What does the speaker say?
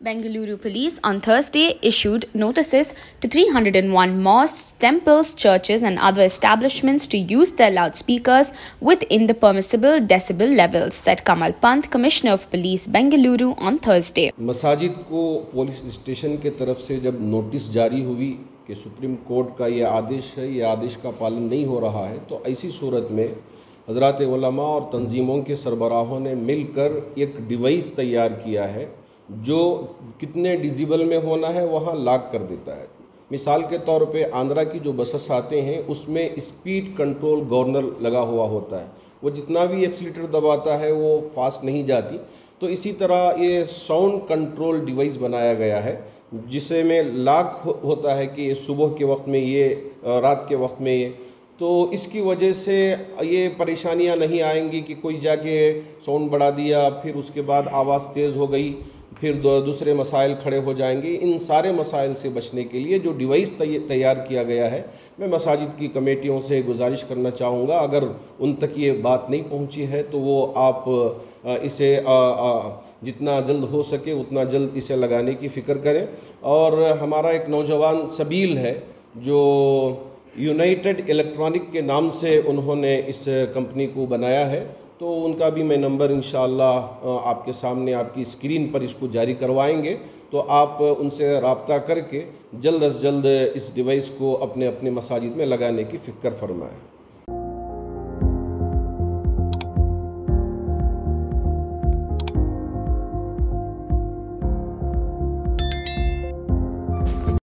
Bengaluru police on Thursday issued notices to 301 mosques, temples, churches and other establishments to use their loudspeakers within the permissible decibel levels, said Kamal Pant, Commissioner of Police, Bengaluru, on Thursday. मसाजिद को police station के तरफ से जब notice जारी हुई कि supreme court का ये आदेश है, ये आदेश का पालन नहीं हो रहा है, तो ऐसी सूरत में हज़रात उलमा और तंजीमों के सरबराहों ने मिलकर एक डिवाइस तैयार किया है जो कितने डिजिबल में होना है वहाँ लॉक कर देता है। मिसाल के तौर पे आंध्रा की जो बसेस आते हैं उसमें स्पीड कंट्रोल गवर्नर लगा हुआ होता है, वो जितना भी एक्सीलेटर दबाता है वो फास्ट नहीं जाती। तो इसी तरह ये साउंड कंट्रोल डिवाइस बनाया गया है जिसे में लॉक होता है कि सुबह के वक्त में ये, रात के वक्त में ये, तो इसकी वजह से ये परेशानियां नहीं आएंगी कि कोई जाके साउंड बढ़ा दिया फिर उसके बाद आवाज़ तेज़ हो गई, फिर दूसरे मसाइल खड़े हो जाएंगे। इन सारे मसाइल से बचने के लिए जो डिवाइस तैयार किया गया है, मैं मसाजिद की कमेटियों से गुजारिश करना चाहूँगा, अगर उन तक ये बात नहीं पहुँची है तो वो आप इसे जितना जल्द हो सके उतना जल्द इसे लगाने की फ़िक्र करें। और हमारा एक नौजवान सबील है जो यूनाइटेड इलेक्ट्रॉनिक के नाम से उन्होंने इस कंपनी को बनाया है, तो उनका भी मैं नंबर इंशाअल्लाह आपके सामने आपकी स्क्रीन पर इसको जारी करवाएंगे, तो आप उनसे रब्ता करके जल्द अज जल्द इस डिवाइस को अपने अपने मसाजिद में लगाने की फ़िक्र फरमाएं।